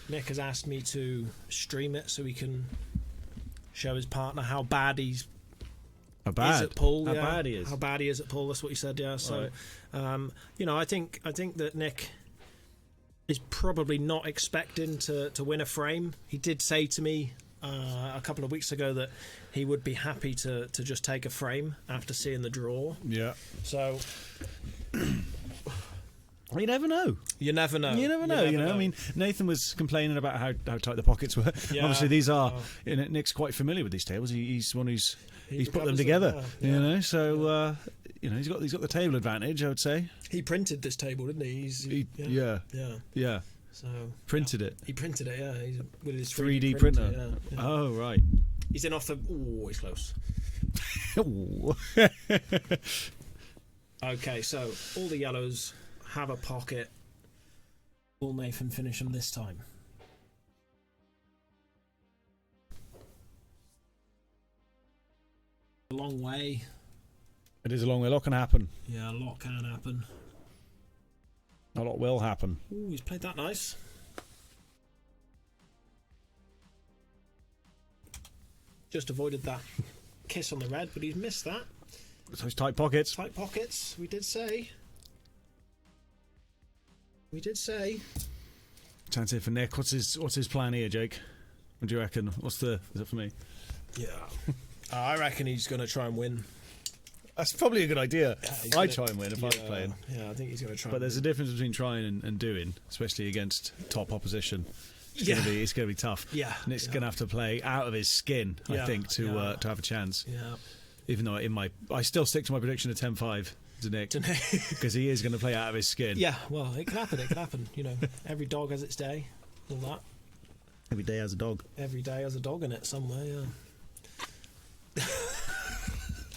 Nick has asked me to stream it so he can show his partner how bad he's is at pool. How bad he is. How bad he is at pool. That's what he said. Yeah. So, right. I think that Nick is probably not expecting to win a frame. He did say to me a couple of weeks ago that he would be happy to just take a frame after seeing the draw. Yeah. So you never know. You never know. You never know. I mean, Nathan was complaining about how tight the pockets were. Yeah, obviously, these are. Nick's quite familiar with these tables. He's one who's put them together. So he's got the table advantage, I would say. He printed this table, didn't he? Yeah. So printed it. He printed it. Yeah, with his 3D printer. Yeah. Oh right. He's in off the. Oh, he's close. Okay, so all the yellows have a pocket. Will Nathan finish them this time? A long way. It is a long way. A lot can happen. Yeah, a lot can happen. A lot will happen. Ooh, he's played that nice. Just avoided that kiss on the red, but he's missed that. So it's tight pockets. Tight pockets, we did say. Chance here for Nick. What's his plan here, Jake? What do you reckon? Is it for me? Yeah. I reckon he's going to try and win. That's probably a good idea. Yeah, I'd try and win if I was playing. Yeah, I think he's going to try. But there's a difference between trying and doing, especially against top opposition. It's going to be tough. Yeah. Nick's going to have to play out of his skin, I think, to have a chance. Yeah. Even though I still stick to my prediction of 10-5 to Nick because he is going to play out of his skin. Yeah, well, it can happen. Every dog has its day. All that. Every day has a dog. Every day has a dog in it somewhere. Yeah.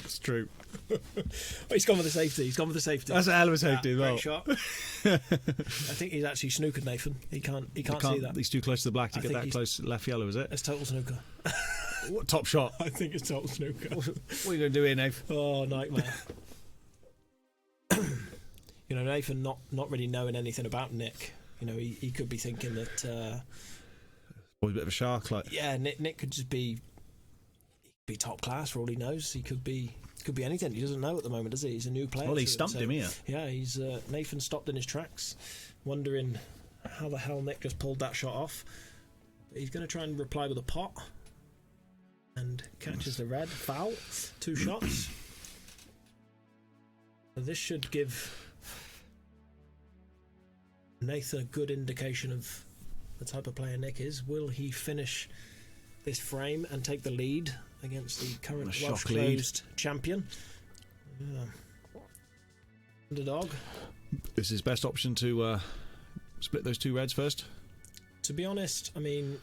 It's true. He's gone with the safety. That's a hell of a safety as well. Great shot. I think he's actually snookered Nathan. He can't see that. He's too close to the black to get that close left yellow, is it? It's total snooker. What top shot? I think it's total snooker. What are you going to do here, Nathan? Oh, nightmare. Nathan not really knowing anything about Nick. He could be thinking that. Boy's a bit of a shark, like. Yeah, Nick could just be top class for all he knows. He could be anything. He doesn't know at the moment, does he? He's a new player. Well, he stumped him here. Yeah, he's Nathan stopped in his tracks, wondering how the hell Nick just pulled that shot off. But he's going to try and reply with a pot, and catches the red. Foul. 2 shots. So this should give Nathan a good indication of the type of player Nick is. Will he finish this frame and take the lead against the current Welsh closed champion? Yeah. Underdog. Is his best option to split those 2 reds first? To be honest, I mean,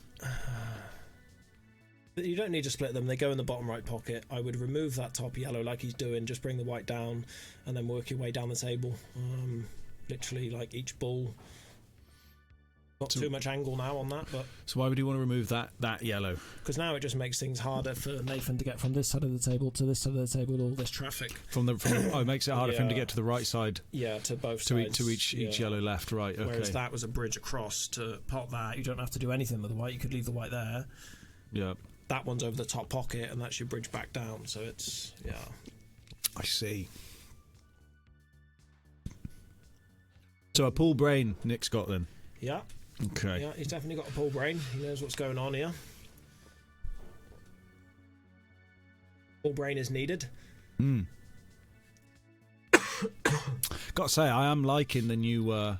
you don't need to split them. They go in the bottom right pocket. I would remove that top yellow like he's doing, just bring the white down and then work your way down the table. Literally like each ball. Not too much angle now on that, but so why would you want to remove that yellow? Because now it just makes things harder for Nathan to get from this side of the table to this side of the table with all this traffic. It makes it harder for him to get to the right side. Yeah, to both sides. To each yellow left, right. Okay. Whereas that was a bridge across to pot that. You don't have to do anything with the white. You could leave the white there. Yeah. That one's over the top pocket, and that's your bridge back down. So it's I see. So a pool brain Nick's got then. Yeah. Okay. Yeah, he's definitely got a pool brain. He knows what's going on here. Pool brain is needed. Got to say, I am liking the new. I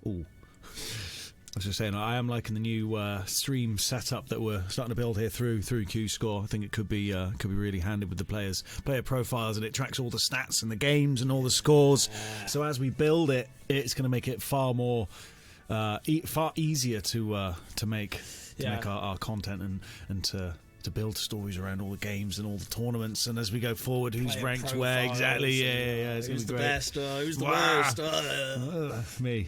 was just saying, I am liking the new stream setup that we're starting to build here through Q Score. I think it could be really handy with the player profiles, and it tracks all the stats and the games and all the scores. So as we build it, it's going to make it far more. Far easier to make our content and to build stories around all the games and all the tournaments, and as we go forward, who's ranked where exactly. Who's the best? Who's the worst? Me.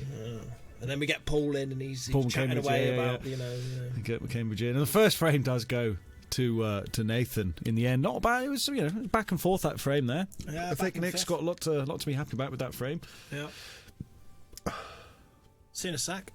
And then we get Paul in, and he's chatting Cambridge, away about get Cambridge in, and the first frame does go to Nathan in the end. Not bad. It was back and forth that frame there. Yeah, I think Nick's got a lot to be happy about with that frame. Yeah. See you in a sec.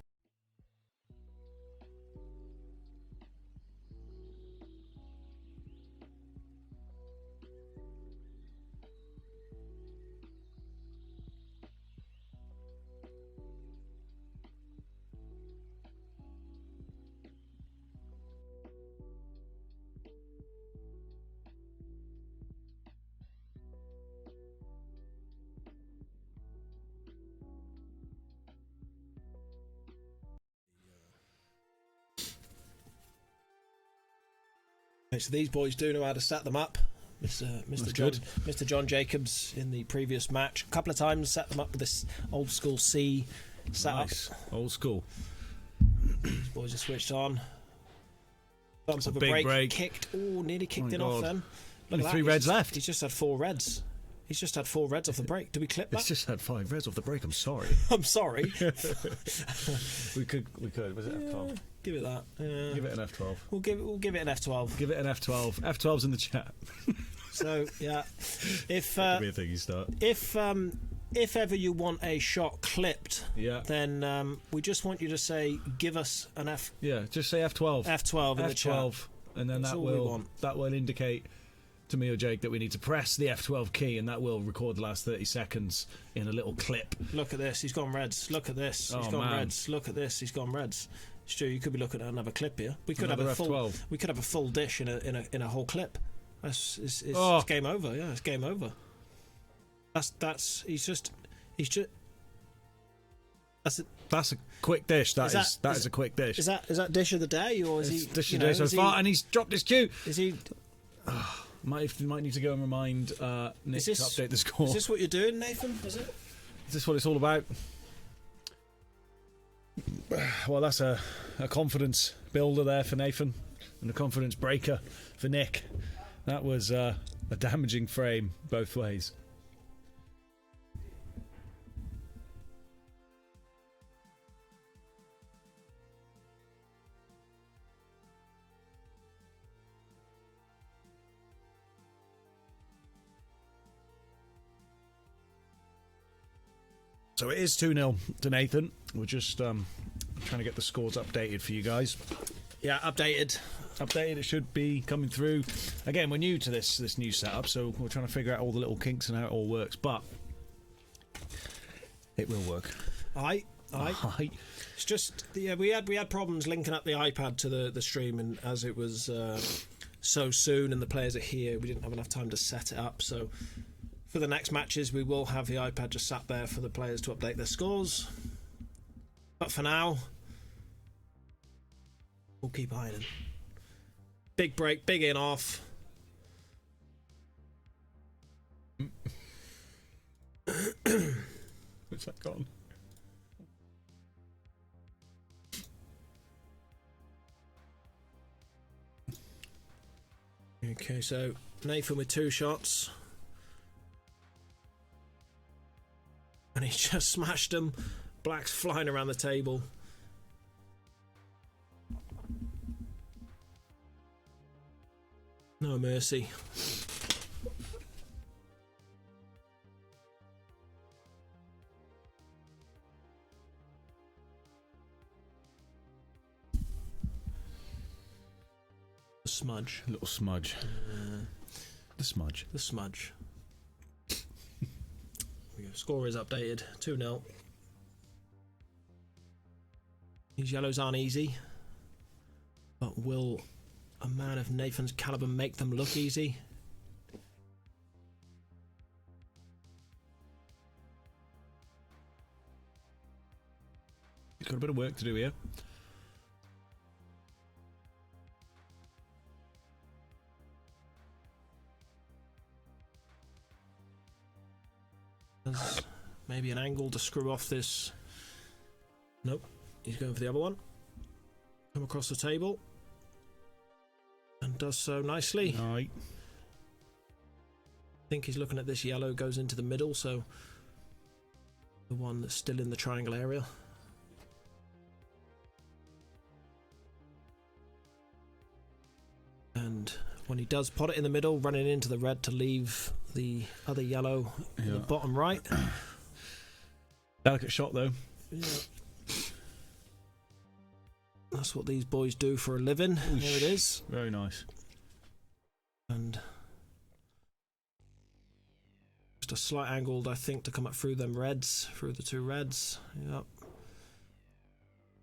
Okay, so these boys do know how to set them up. Mr. John Jacobs in the previous match, a couple of times set them up with this old school C setup. Nice. Old school. These boys are switched on. Bump of a big break. Kicked. Oh, nearly kicked in off then. Look Only at 3 that. reds left. He's just had 4 reds. He's just had 4 reds off the break. Do we clip that? He's just had 5 reds off the break. I'm sorry. I'm sorry. we could. Was it F12? Give it that. Give it an F12. We'll give it an F12. Give it an F12. F12's in the chat. So yeah, if That could be a thing you start. if ever you want a shot clipped, Yeah. then we just want you to say, give us an F. Yeah, just say F12. F12 in the chat. F12, and then That's that all we want. will indicate to me or Jake that we need to press the F12 key, and that will record the last 30 seconds in a little clip. Look at this. He's gone reds. Look at this. He's Oh, gone man. reds. Look at this. He's gone reds. Stu, you could be looking at another clip here. We could Another have a full. F12. We could have a full dish in a whole clip. It's Oh. game over. Yeah, it's game over. That's he's just. That's it. That's a quick dish. That is a quick dish. Is that dish of the day, or is It's he dish you of know, the day so is he- far, and he's dropped his cue. Is he? Might need to go and remind Nick to update the score. Is this what you're doing, Nathan? Is it? Is this what it's all about? Well, that's a confidence builder there for Nathan, and a confidence breaker for Nick. That was a damaging frame both ways. So it is 2-0 to Nathan. We're just trying to get the scores updated for you guys. Yeah, updated. It should be coming through. Again, we're new to this new setup, so we're trying to figure out all the little kinks and how it all works, but it will work. Aye. It's just we had problems linking up the iPad to the stream, and as it was so soon and the players are here, we didn't have enough time to set it up. So for the next matches, we will have the iPad just sat there for the players to update their scores. But for now, we'll keep hiding. Big break, big in off. Where's that gone? Okay, so Nathan with 2 shots. And he just smashed them. Black's flying around the table. No mercy. The smudge. A little smudge. The smudge. The smudge. Score is updated. 2-0. These yellows aren't easy. But will a man of Nathan's caliber make them look easy? Got a bit of work to do here. There's maybe an angle to screw off this. Nope. He's going for the other one. Come across the table. And does so nicely. Right. I think he's looking at this yellow, goes into the middle, so the one that's still in the triangle area. And when he does pot it in the middle, running into the red to leave the other yellow in the bottom right. Delicate shot though. Yeah. That's what these boys do for a living. Oosh. There it is. Very nice. And just a slight angled, I think, to come up through them reds, through the 2 reds. Yep.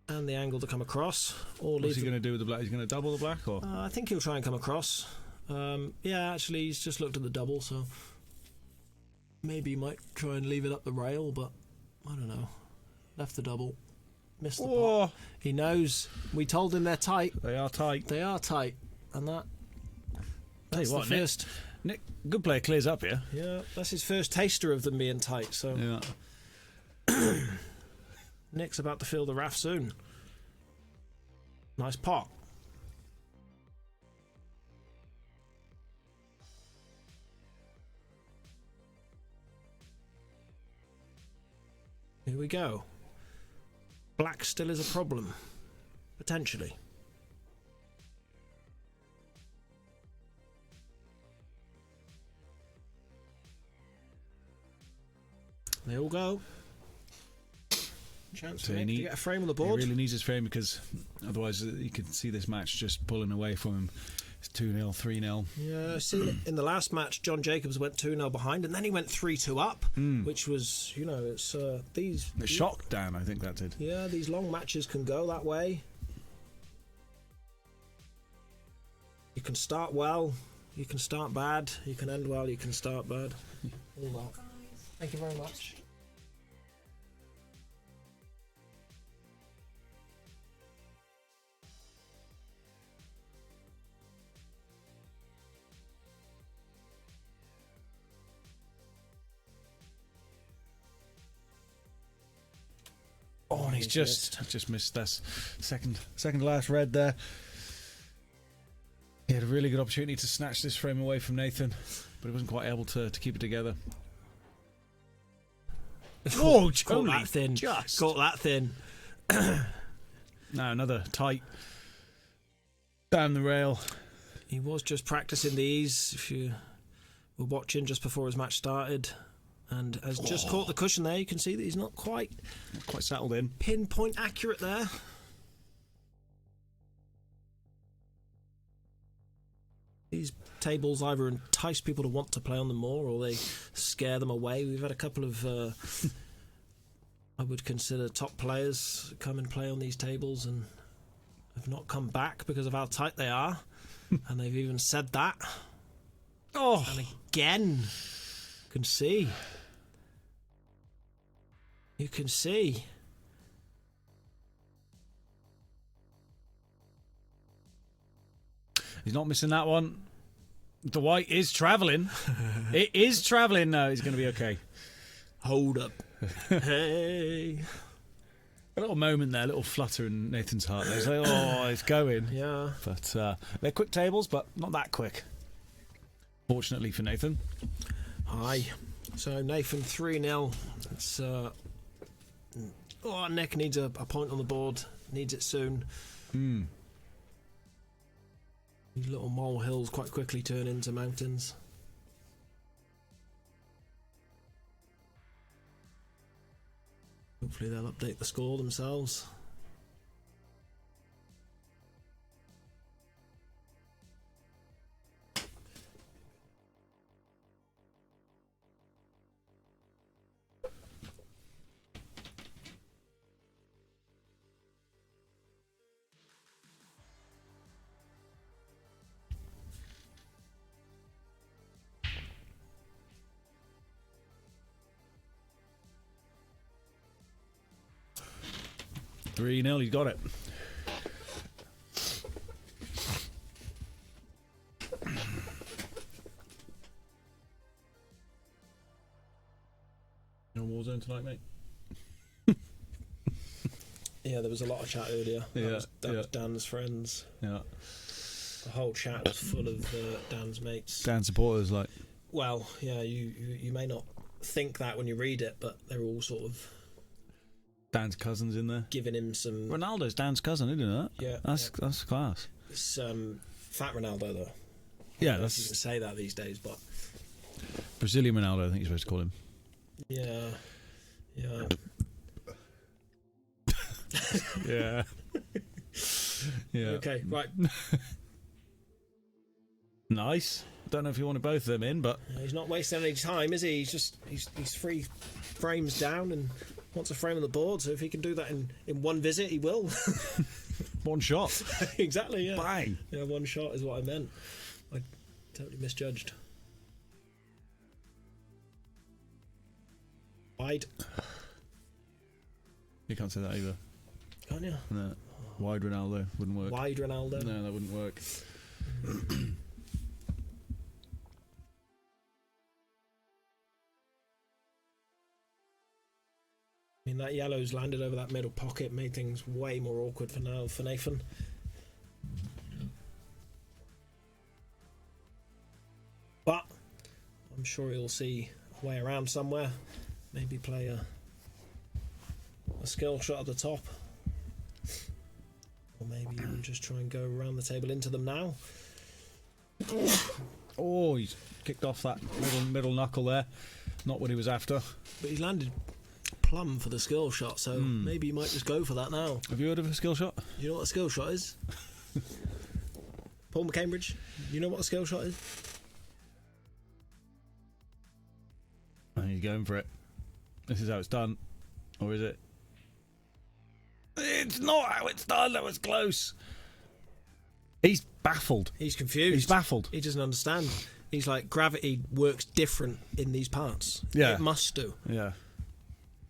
And the angle to come across. What's he going to do with the black? He's going to double the black, or? I think he'll try and come across. Yeah, actually, he's just looked at the double, so maybe he might try and leave it up the rail, but I don't know. Left the double. Missed the pot. He knows. We told him they're tight. They are tight. They are tight. And that Tell you what, Nick, good player clears up here. Yeah, that's his first taster of them being tight. So Yeah. Nick's about to feel the wrath soon. Nice pot. Here we go. Black still is a problem. Potentially. They all go. Chance for Nick to get a frame on the board. He really needs his frame because otherwise you could see this match just pulling away from him. It's 2-0, 3-0. Yeah, see, in the last match, John Jacobs went 2-0 behind, and then he went 3-2 up, which was, you know, it's these. It shocked Dan, I think that did. Yeah, these long matches can go that way. You can start well, you can start bad, you can end well, you can start bad. All that. Thank you very much. Oh, and he's just missed this second to last red there. He had a really good opportunity to snatch this frame away from Nathan, but he wasn't quite able to keep it together. Oh, caught that thin. Caught that thin. Now another tight down the rail. He was just practicing these, if you were watching just before his match started, and has just caught the cushion there. You can see that he's not quite settled in. Pinpoint accurate there. These tables either entice people to want to play on them more, or they scare them away. We've had a couple of, I would consider, top players come and play on these tables and have not come back because of how tight they are. And they've even said that. Oh, and again, you can see. You can see. He's not missing that one. The white is travelling. It is travelling now. He's going to be okay. Hold up. Hey. A little moment there, a little flutter in Nathan's heart. He's like, oh, it's going. Yeah. But they're quick tables, but not that quick. Fortunately for Nathan. Hi. So Nathan 3-0. It's Nick needs a point on the board. Needs it soon. These little molehills quite quickly turn into mountains. Hopefully they'll update the score themselves. He's got it. No Warzone tonight, mate? Yeah, there was a lot of chat earlier. That was Dan's friends. Yeah. The whole chat was full of Dan's mates. Dan supporters, like. Well, yeah, you may not think that when you read it, but they're all sort of Dan's cousin's in there. Giving him some... Ronaldo's Dan's cousin, isn't it? Yeah. That's class. It's fat Ronaldo, though. Yeah, that's... You can say that these days, but... Brazilian Ronaldo, I think you're supposed to call him. Yeah. Yeah. Yeah. Yeah. Okay, right. Nice. Don't know if you wanted both of them in, but... He's not wasting any time, is he? He's 3 frames down and... wants a frame on the board, so if he can do that in one visit, he will. One shot. Exactly, yeah. Bang. Yeah, one shot is what I meant. I totally misjudged. Wide. You can't say that either. Can't you? No. Wide Ronaldo wouldn't work. Wide Ronaldo? No, that wouldn't work. that yellow's landed over that middle pocket, made things way more awkward for Nathan. But I'm sure he'll see a way around somewhere. Maybe play a skill shot at the top. Or maybe even just try and go around the table into them now. Oh, he's kicked off that middle knuckle there. Not what he was after. But he's landed plumb for the skill shot, so maybe you might just go for that now. Have you heard of a skill shot? You know what a skill shot is? Paul McCambridge, you know what a skill shot is? And he's going for it. This is how it's done. Or is it? It's not how it's done. That was close. He's baffled. He's confused. He's baffled. He doesn't understand. He's like, gravity works different in these parts. Yeah. It must do. Yeah.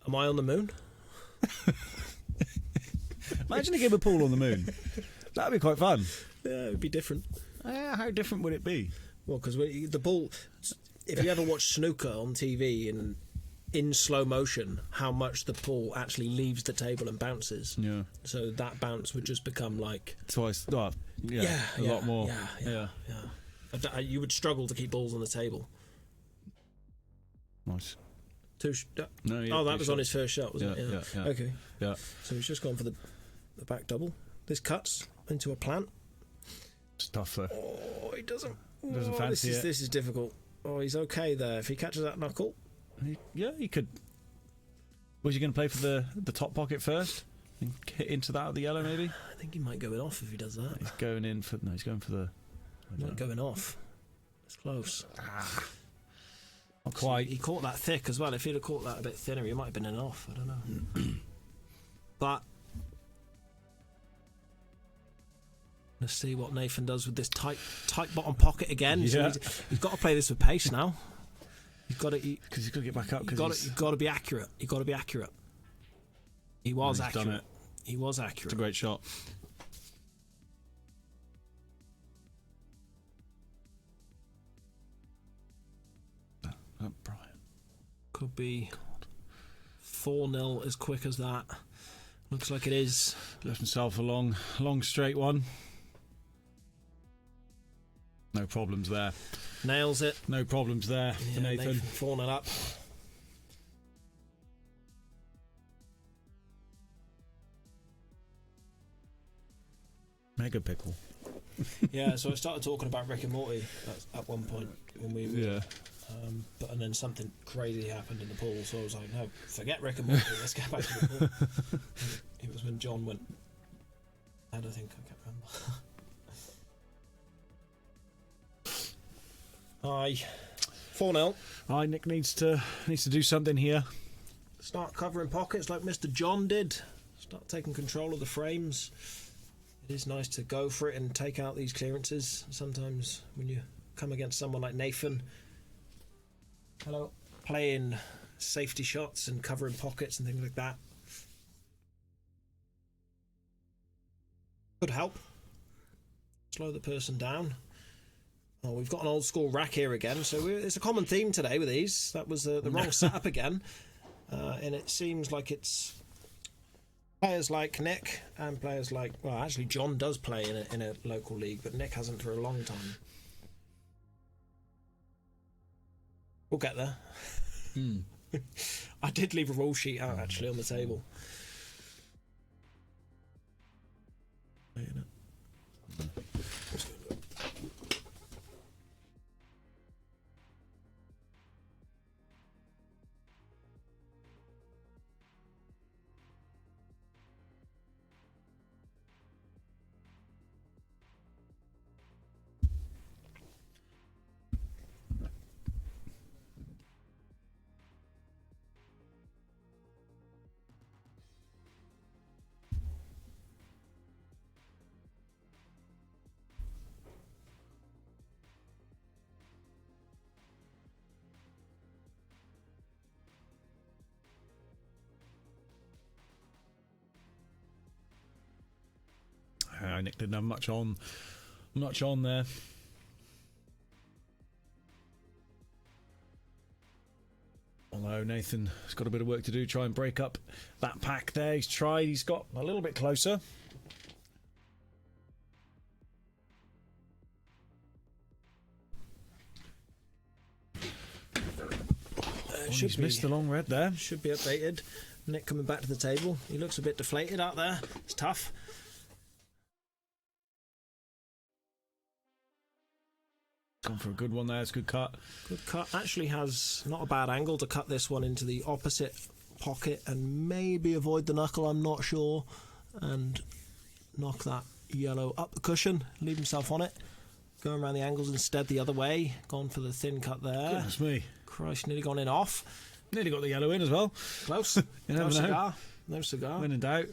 Am I on the moon? Imagine a game of pool on the moon. That'd be quite fun. Yeah, it would be different. How different would it be? Well, because the ball... If you ever watch snooker on TV and in slow motion, how much the ball actually leaves the table and bounces. Yeah. So that bounce would just become like... Twice. Well, a lot more. Yeah. You would struggle to keep balls on the table. Nice. That was on his first shot, wasn't it? Yeah. Okay. Yeah. So he's just gone for the back double. This cuts into a plant. It's tough though. Oh, he doesn't fancy it. This is difficult. Oh, he's okay there. If he catches that knuckle. He could. Was he going to play for the top pocket first? And hit into that with the yellow, maybe? I think he might go in off if he does that. He's going in for... No, he's going for the... Not going off. It's close. Not quite. He caught that thick as well. If he'd have caught that a bit thinner, he might have been in off. I don't know. But let's see what Nathan does with this tight bottom pocket again. Yeah. So he's got to play this with pace now. You've got to... Because he's got to get back up. You've got to be accurate. You've got to be accurate. He was accurate. Done it. He was accurate. It's a great shot. Brian. Could be 4-0 as quick as that. Looks like it is. Left himself a long straight one. No problems there. Nails it. No problems there for Nathan. 4-0 up. Mega pickle. Yeah, so I started talking about Rick and Morty at one point when we were, and then something crazy happened in the pool, so I was like, no, forget Rick and Morty, let's get back to the pool. It was when John went, I don't think, I can't remember. Aye, 4-0. Aye, Nick needs to do something here. Start covering pockets like Mr. John did. Start taking control of the frames. It is nice to go for it and take out these clearances. Sometimes when you come against someone like Nathan, playing safety shots and covering pockets and things like that could help slow the person down. Oh, we've got an old school rack here again, so it's a common theme today with these. That was the wrong setup again, and it seems like it's players like Nick and players like... Well, actually, John does play in a local league, but Nick hasn't for a long time. We'll get there. I did leave a rule sheet out, actually, on the table. Nick didn't have much on there. Although Oh, Nathan has got a bit of work to do. Try and break up that pack there. He's tried. He's got a little bit closer. He's missed the long red there. Should be updated. Nick coming back to the table. He looks a bit deflated out there. It's tough. Gone for a good one there. It's a good cut. Good cut. Actually has not a bad angle to cut this one into the opposite pocket and maybe avoid the knuckle, I'm not sure. And knock that yellow up the cushion. Leave himself on it. Going around the angles instead the other way. Gone for the thin cut there. Goodness me. Christ, nearly gone in off. Nearly got the yellow in as well. Close. You No never know. cigar. No cigar. When in doubt.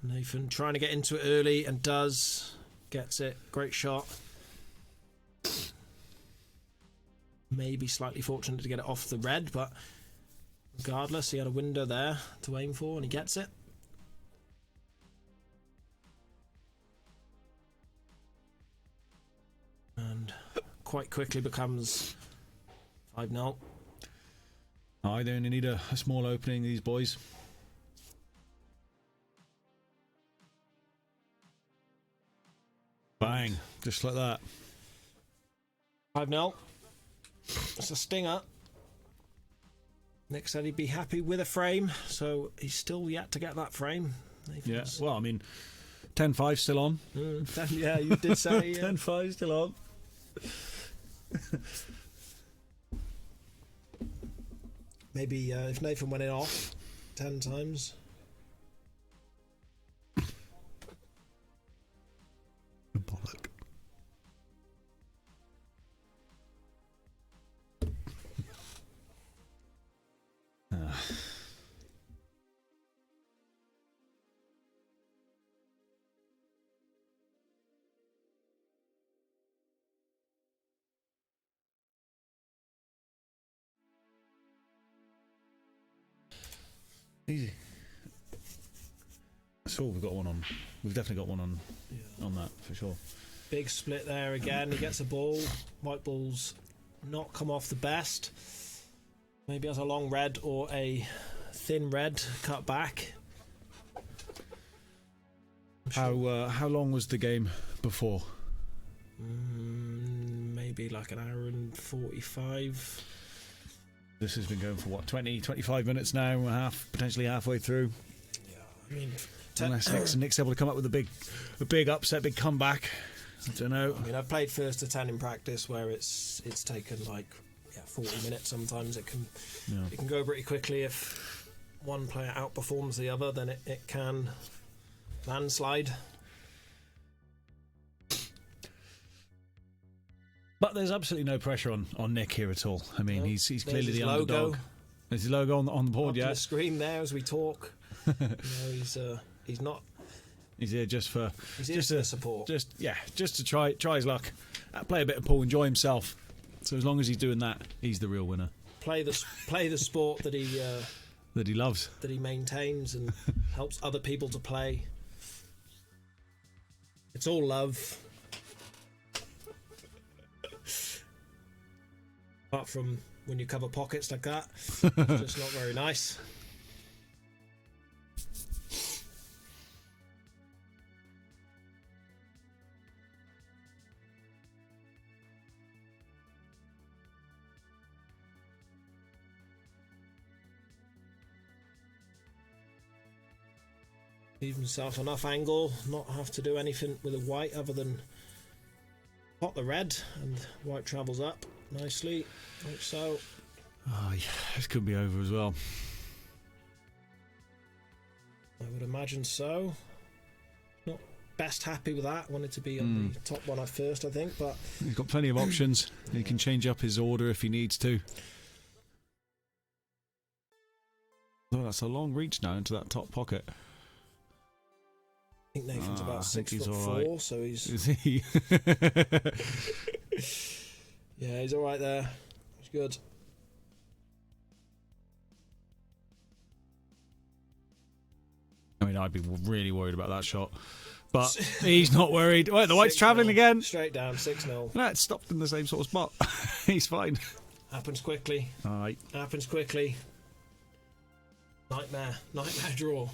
Nathan trying to get into it early and does. Gets it. Great shot. Maybe slightly fortunate to get it off the red, but regardless, he had a window there to aim for and he gets it. And quite quickly becomes 5-0. They only need a small opening, these boys. Bang. Just like that. 5-0. It's a stinger. Nick said he'd be happy with a frame, so he's still yet to get that frame. Yeah, well, I mean, 10-5 still on. Yeah, you did say. 10-5 still on. Maybe if Nathan went it off 10 times. Bollock. Easy. So we've got one on. We've definitely got one on. Yeah. On that for sure. Big split there again. He gets a ball. White ball's not come off the best. Maybe has a long red or a thin red cut back. How long was the game before? Maybe like an hour and 45. This has been going for what, 20, 25 minutes now, potentially halfway through. Yeah, I mean, unless Nick's able to come up with a big upset, big comeback. I don't know. I mean, I've played first to 10 in practice where it's taken like 40 minutes. Sometimes it can go pretty quickly. If one player outperforms the other, then it can landslide. But there's absolutely no pressure on Nick here at all. I mean, he's clearly the logo. underdog. There's his logo on the board, Up yeah. on the screen there as we talk. He's not. He's here just for support. Just to try his luck, play a bit of pool, enjoy himself. So as long as he's doing that, he's the real winner. Play the sport that he loves, that he maintains and helps other people to play. It's all love. Apart from when you cover pockets like that, it's just not very nice. Leave himself enough angle, not have to do anything with a white other than pot the red, and white travels up nicely, like so. Oh yeah, this could be over as well. I would imagine so. Not best happy with that. Wanted to be on the top one at first, I think, but he's got plenty of options. He can change up his order if he needs to. Oh, that's a long reach now into that top pocket. I think Nathan's about 6'4", right. So he's. Is he? Yeah, he's all right there. He's good. mean, I'd be really worried about that shot. But he's not worried. Wait, the white's travelling again. Straight down, 6-0. No, it's stopped in the same sort of spot. He's fine. Happens quickly. All right. Happens quickly. Nightmare draw.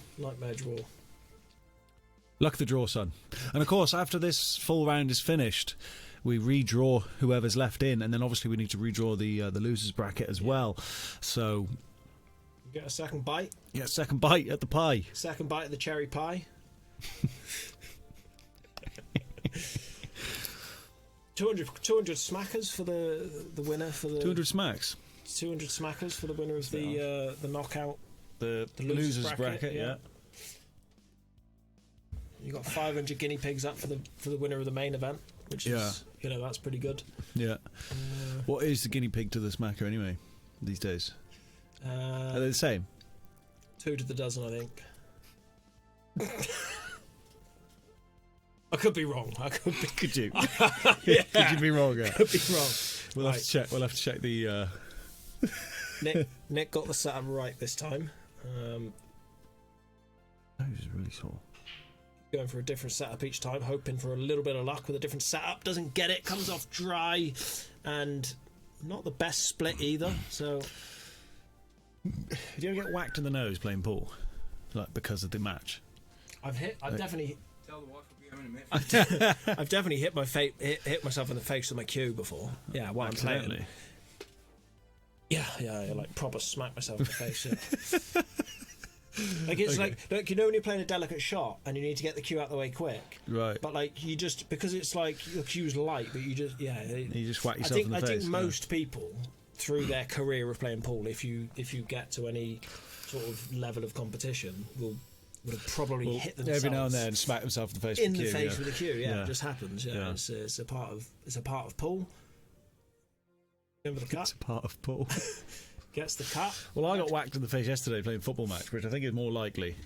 Luck of the draw, son. And of course, after this full round is finished, we redraw whoever's left in, and then obviously we need to redraw the losers bracket as well. So you get a second bite. Yeah, second bite at the pie. Second bite of the cherry pie. 200 smackers for the winner for the 200 smacks. 200 smackers for the winner of the knockout. The losers bracket, yeah. You got 500 guinea pigs up for the winner of the main event, which is that's pretty good. Yeah. What is the guinea pig to the smacker anyway these days? Are they the same? 2 to the dozen, I think. I could be wrong. Could you? Yeah. Could you be wrong? Yeah. Could be wrong. We'll have to check. We'll have to check the. Nick got the setup right this time. That was really sore. Going for a different setup each time, hoping for a little bit of luck with a different setup. Doesn't get it. Comes off dry, and not the best split either. So, did you ever get whacked in the nose playing pool, like because of the match? I've definitely. Tell the wife we'll be having a minute. I've definitely hit myself in the face with my cue before. Yeah, while I'm playing. Yeah, like proper smack myself in the face. Yeah. Like it's like you know when you're playing a delicate shot and you need to get the cue out of the way quick, right? But like you just because it's like your cue's light, but you just you just whack yourself in the face. I think most people through their career of playing pool, if you get to any sort of level of competition, would have probably hit themselves every now and then, smack themselves in the face with the cue. Yeah, it just happens. Yeah, it's a part of pool. Remember the cut? It's a part of pool. Gets the cut. Well, I got whacked in the face yesterday playing a football match, which I think is more likely.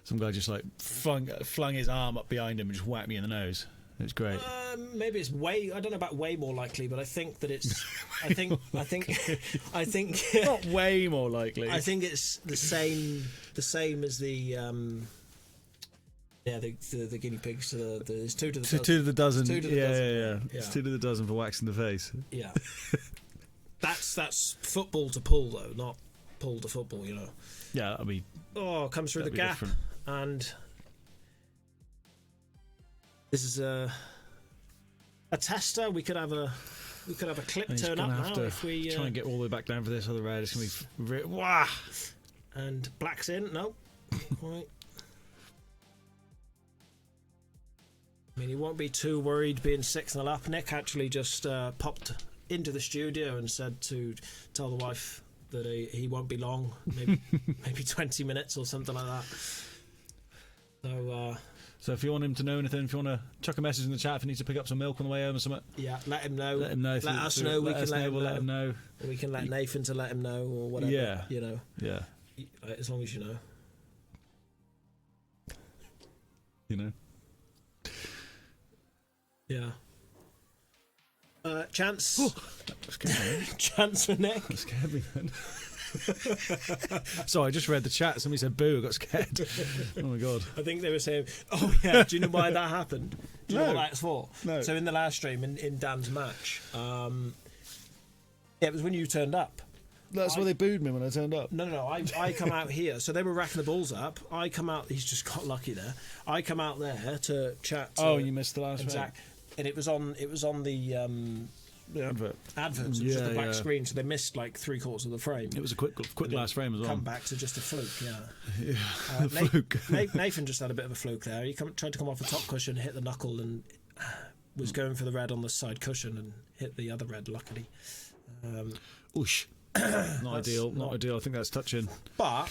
Some guy just like flung his arm up behind him and just whacked me in the nose. It was great. Maybe it's I don't know about way more likely, but I think that it's. I think. Not way more likely. I think it's the same as the. The guinea pigs. It's 2 to the dozen. 2 to the dozen. 2 to the dozen. Yeah. It's 2 to the dozen for waxing the face. Yeah. That's football to pool though, not pool to football. You know. Yeah, that'll be. Comes through the gap, different. And this is a tester. We could have a clip turn up now if we try and get all the way back down for this other red. It's gonna be wah. And black's in. No, quite. I mean, he won't be too worried being 6-0 up. Nick actually just popped into the studio and said to tell the wife that he won't be long, maybe 20 minutes or something like that. So if you want him to know anything, if you want to chuck a message in the chat if he needs to pick up some milk on the way home or something, let him know. Let us know. We can let him know. Or we can let Nathan to let him know or whatever. Yeah, you know. Yeah. As long as you know. You know. Yeah. Chance. Ooh, that scared me. Chance for Nick. That scared me then. Sorry, I just read the chat. Somebody said boo, I got scared. Oh my god. I think they were saying, oh yeah, do you know why that happened? Do you know what that's for? No. So in the last stream, in Dan's match, it was when you turned up. That's why they booed me when I turned up. No. I come out here. So they were racking the balls up. I come out. He's just got lucky there. I come out there to chat. You missed the last one. And it was on the advert. Adverts. It was just the back screen, so they missed like 3/4 of the frame. It was a quick last frame as well. Come back to just a fluke. Yeah. Fluke. Nathan just had a bit of a fluke there. He tried to come off the top cushion, hit the knuckle, and was going for the red on the side cushion and hit the other red. Luckily. Oosh. Not ideal. Not ideal. I think that's touching. But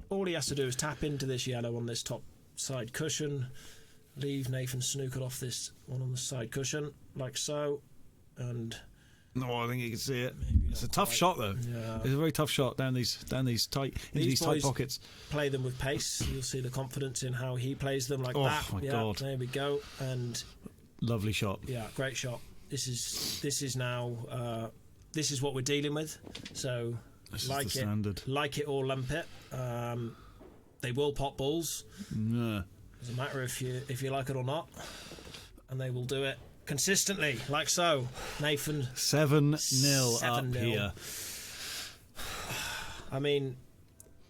all he has to do is tap into this yellow on this top side cushion, leave Nathan snookered off this one on the side cushion, like so, and. No, I think you can see it. It's a tough shot though. Yeah. It's a very tough shot down these tight into these tight pockets. Play them with pace. You'll see the confidence in how he plays them like that. Oh my god! There we go. And lovely shot. Yeah, great shot. This is now. This is what we're dealing with. So this like it or lump it. They will pop balls. No. Doesn't matter if you like it or not, and they will do it consistently, like so. Nathan, 7-0 up 7-0. here. I mean,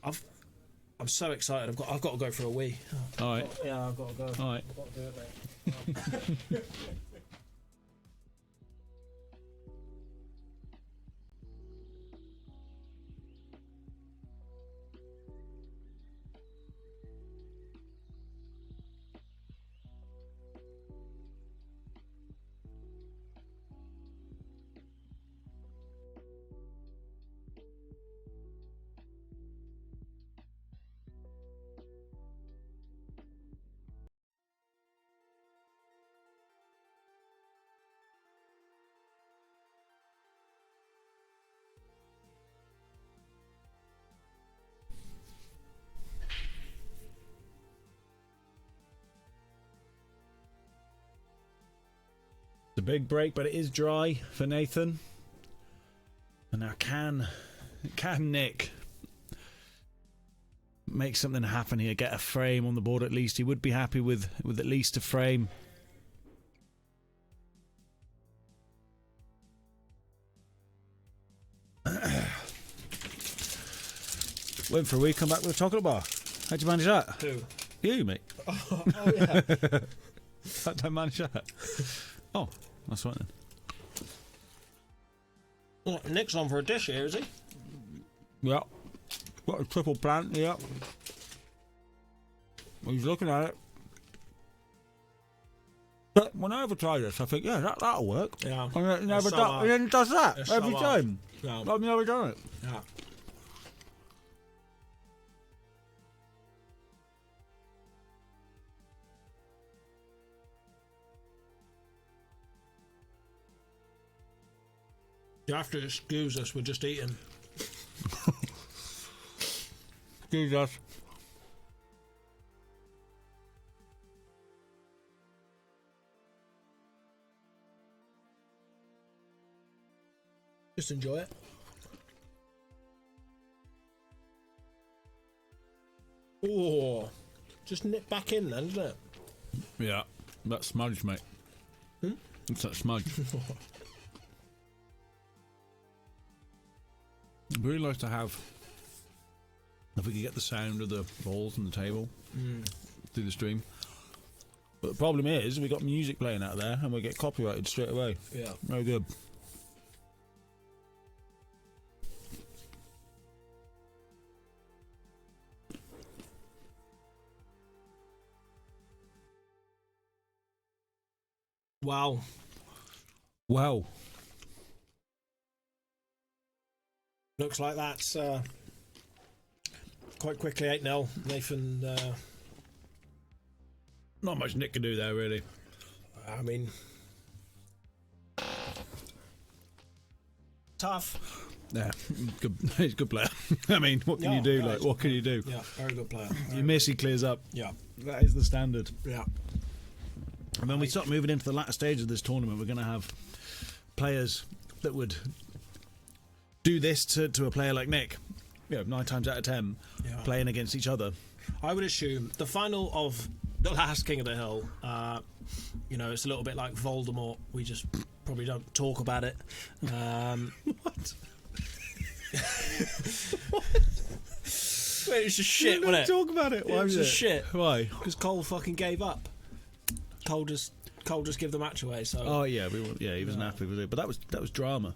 I'm so excited. I've got to go for a wee. All right. Yeah, I've got to go. All right. I've got to do it, mate. It's a big break, but it is dry for Nathan. And now can Nick make something happen here? Get a frame on the board at least. He would be happy with at least a frame. Went for a week, come back with a chocolate bar. How'd you manage that? Who? You, mate. Oh yeah. How'd I manage that? Oh, that's right then. Well, Nick's on for a dish here, is he? Yeah. Got a triple plant, yeah. He's looking at it. But when I ever try this, I think, yeah, that'll work. Yeah. And it never so does. And then it does that it's every so time. Yeah. I've never done it. Yeah. You have to excuse us, we're just eating. Excuse us. Just enjoy it. Oh, just nip back in then, isn't it? Yeah, that smudge, mate. It's that smudge. I'd really like to have, if we could get the sound of the balls on the table through the stream. But the problem is, we got music playing out there and we get copyrighted straight away. Yeah. No good. Wow. Wow. Looks like that's quite quickly 8-0. Nathan, Not much Nick can do there, really. I mean, tough. Yeah, good. He's a good player. I mean, what can Yeah, you do? yeah, Like, he's what can you do? Yeah, very good player. You miss, he clears up. Yeah, That is the standard. yeah. And when we start moving into the latter stage of this tournament, we're going to have players that would do this to a player like Nick. You know, 9 times out of 10, Yeah. playing against each other. I would assume the final of the last King of the Hill, you know, it's a little bit like Voldemort. We just probably don't talk about it. What? Wait, it's just shit, wasn't it? Talk about it. Why It was was just shit. Why? Because Cole fucking gave up. Cole just give the match away. So Oh yeah, he wasn't happy with it. But that was drama.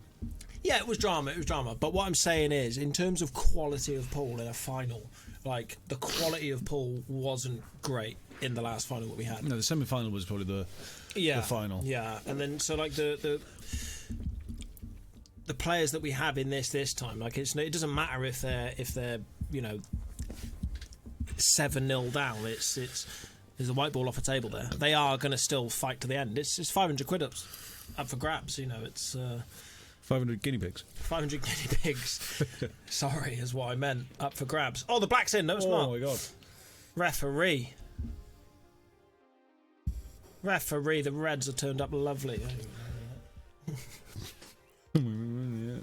yeah, it was drama. It was drama. But what I'm saying is, in terms of quality of pool in a final, like the quality of pool wasn't great in the last final that we had. No, the semi-final was probably the final. Yeah, and then so like the players that we have in this time, like it doesn't matter if they're you know 7-0 down. It's there's a white ball off a table there. They are going to still fight to the end. It's 500 quid up for grabs. You know, it's 500 guinea pigs. 500 guinea pigs. Sorry, is what I meant. Up for grabs. Oh, the black's in. No, it's not. Oh my god. Referee. The Reds are turned up lovely. Yeah.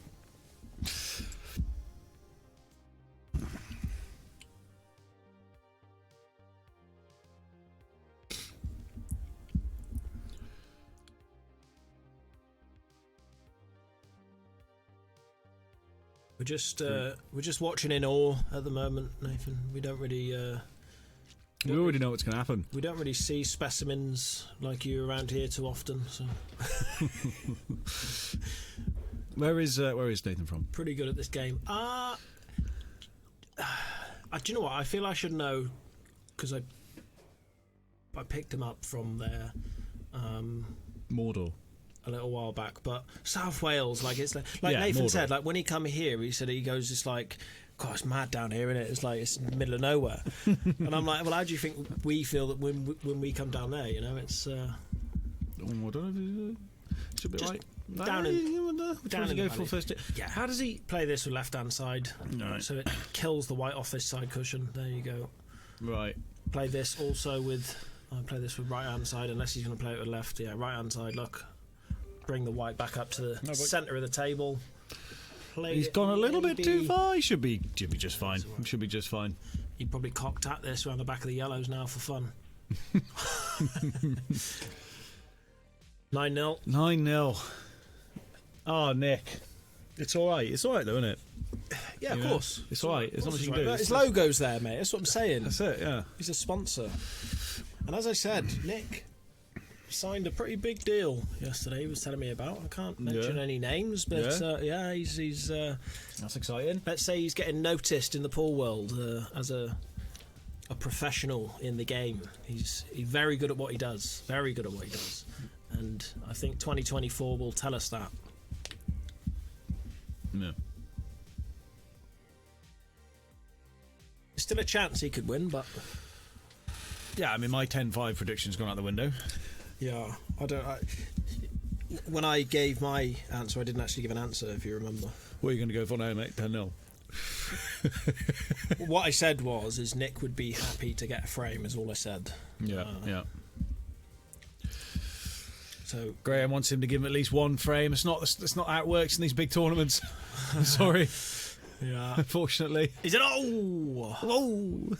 We're just watching in awe at the moment, Nathan. We don't really. We already know what's going to happen. We don't really see specimens like you around here too often. So. Where is Nathan from? Pretty good at this game. Do you know what? I feel I should know because I picked him up from there. Mordor. A little while back, but South Wales, like it's like Nathan Mordor. said, like when he come here, he said he goes, it's like, God, it's mad down here, isn't it? It's like it's in the middle of nowhere, and I'm like, well, how do you think we feel that when we come down there? You know, it's should be just right down in the the full valley. first. Yeah. How does he play this with left hand side? Right. So it kills the white off this side cushion. There you go. Right. Play this also with. I play this with right hand side unless he's going to play it with left. Yeah, right hand side. Look. Bring the white back up to the centre of the table. He's gone a little bit too far. He should be just fine. Should be just fine. He probably cocked at this around the back of the yellows now for fun. 9-0. 9-0. Oh, Nick. It's all right. It's all right, though, isn't it? Yeah, of course. It's all right. There's not much you can do. His logo's there, mate. That's what I'm saying. That's it, yeah. He's a sponsor. And as I said, Nick signed a pretty big deal yesterday. He was telling me about. I can't mention any names, but he's that's exciting. let's say he's getting noticed in the pool world as a professional in the game. He's very good at what he does. Very good at what he does. And I think 2024 will tell us that. Yeah. There's still a chance he could win, but Yeah, I mean, my 10-5 prediction's gone out the window. yeah, when I gave my answer, I didn't actually give an answer, if you remember. What are you going to go for now, mate? 10-0. What I said was Nick would be happy to get a frame, is all I said. Yeah, yeah. So Graham wants him to give him at least one frame. It's not how it works in these big tournaments. Sorry. yeah, Unfortunately. he said, "Oh,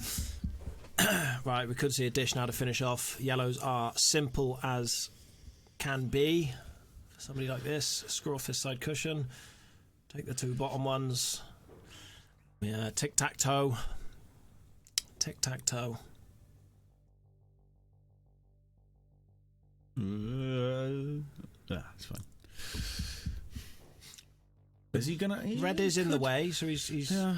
right." We could see a dish now to finish off. Yellows are simple as can be. For somebody like this, screw off this side cushion. Take the two bottom ones. Yeah, tic tac toe. Tic tac toe. Yeah, it's fine. Is he gonna? Red is in the way, so he's Yeah.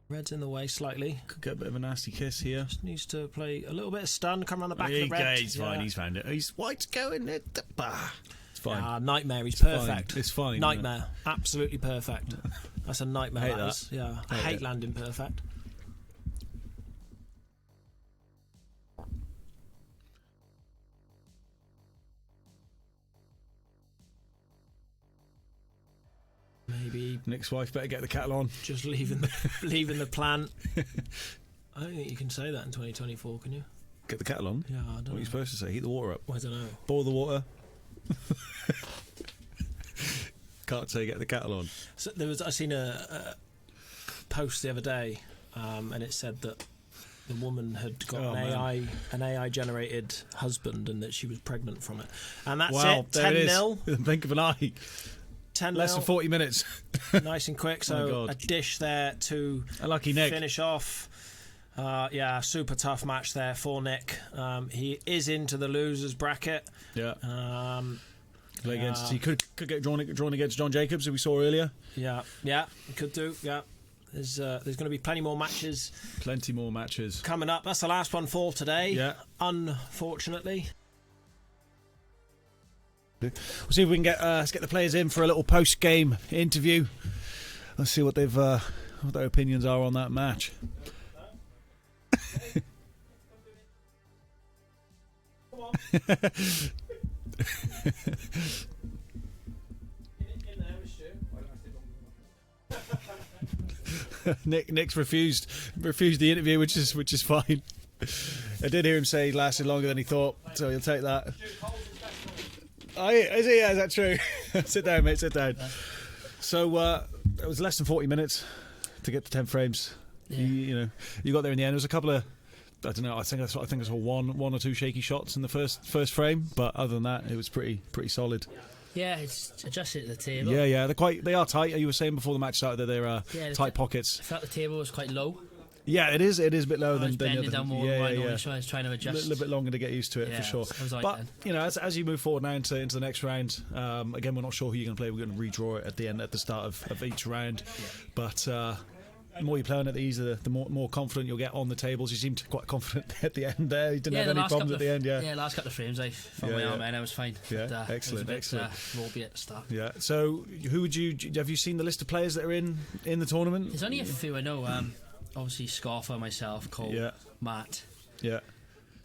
red's in the way slightly. Could get a bit of a nasty kiss here. Just needs to play a little bit of stun, come around the back of the red. He's fine. He's found it. He's white's going it. It's fine. Nightmare. He's It's perfect. fine. It's fine. Nightmare. Absolutely perfect. That's a nightmare. Hate that that. is. Yeah, I Hate hate it. landing perfect. Maybe Nick's wife better get the kettle on. just leaving the plant. I don't think you can say that in 2024, can you? Get the kettle on. Yeah, I What don't are you know. supposed to say? Heat the water up. I don't know. Boil the water. Can't say get the kettle on. So I seen a post the other day, and it said that the woman had got Oh, an AI generated husband, and that she was pregnant from it. And that's Wow, it. there it is. 10-0. In the blink of an eye. 10 Less than 40 minutes. Nice and quick. Oh, So God. a dish there to A lucky Nick. finish off. Yeah, super tough match there for Nick. He is into the losers bracket. Yeah. Play Yeah. against. He could get drawn against John Jacobs, who we saw earlier. Yeah, he could do. Yeah, there's going to be plenty more matches Plenty more matches. coming up. That's the last one for today. Yeah. Unfortunately. We'll see if we can let's get the players in for a little post-game interview. Let's see what what their opinions are on that match. Nick's refused the interview, which is fine. I did hear him say he lasted longer than he thought, so he'll take that. Oh, is he? Yeah, is that true? Sit down, mate. Sit down. So it was less than 40 minutes to get to 10 frames. Yeah. You got there in the end. There was a couple of, I don't know. I think I saw one or two shaky shots in the first frame, but other than that, it was pretty solid. Yeah, it's adjusted to the table. Yeah. They are tight. You were saying before the match started that they're tight pockets. I felt the table was quite low. Yeah, it is. It is a bit lower than the bending other. down more so I was trying to adjust. A little bit longer to get used to it, for sure. But as you move forward now into the next round, again, we're not sure who you're going to play. We're going to redraw it at the start of each round. Yeah. But the more you play on it, the easier, the more confident you'll get on the tables. You seemed quite confident at the end there. You didn't have any problems at the end. Yeah, last couple of frames I found my arm and I was fine. Yeah, but, excellent. Ropey at the start. Yeah. So who have you seen the list of players that are in the tournament? There's only a few I know. Obviously, Scoffer, myself, Cole, Matt. Yeah.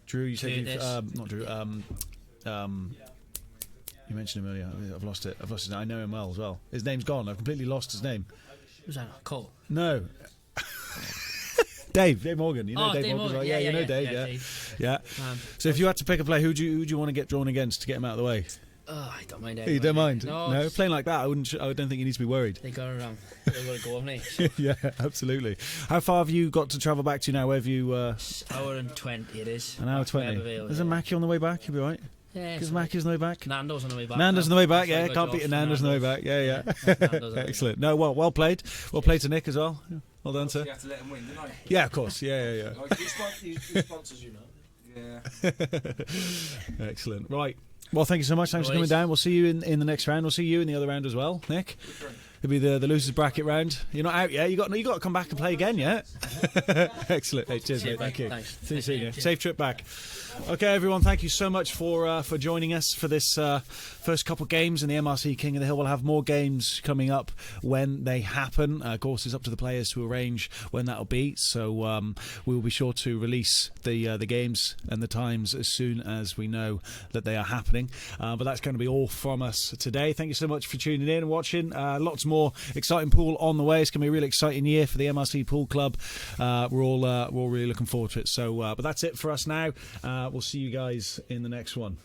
Drew, you said not Drew. Yeah. You mentioned him earlier. I've lost it. His name. I know him well as well. His name's gone. I've completely lost his name. Who's that? Cole? No. Dave Morgan. You know Dave Morgan, right? Yeah, Dave. Yeah. So if you had to pick a player, who do you want to get drawn against to get him out of the way? I don't mind. You don't mind? No, playing like that, I don't think you need to be worried. They got around. They want to go on me. So. Yeah, absolutely. How far have you got to travel back to now? Where have you? Hour and 20 it is. An hour 20. There's a Mackie on the way back. You'll be right. Yeah. Because Mackie's on the way back. Nando's on the way back. Nando's on the way back. Yeah, can't beat a Nando's on the way back. Yeah. Excellent. No, well played. Well played to Nick as well. Well done, sir. You have to let him win, didn't I? Yeah, of course. Yeah. He sponsors you now. Yeah. Excellent. Right. Well, thank you so much. Thanks for coming down. We'll see you in the next round. We'll see you in the other round as well, Nick. It'll be the losers bracket round. You're not out yet. You got to come back and play again, yeah. Excellent. Hey, cheers, mate. Thank you. Thanks. See you soon. Yeah. Safe trip back. Okay, everyone. Thank you so much for joining us for this first couple of games in the MRC King of the Hill. We'll have more games coming up when they happen. Of course, it's up to the players to arrange when that'll be. So we will be sure to release the games and the times as soon as we know that they are happening. But that's going to be all from us today. Thank you so much for tuning in and watching. Lots more exciting pool on the way. It's going to be a really exciting year for the MRC Pool Club. We're all really looking forward to it. So, but that's it for us now. We'll see you guys in the next one.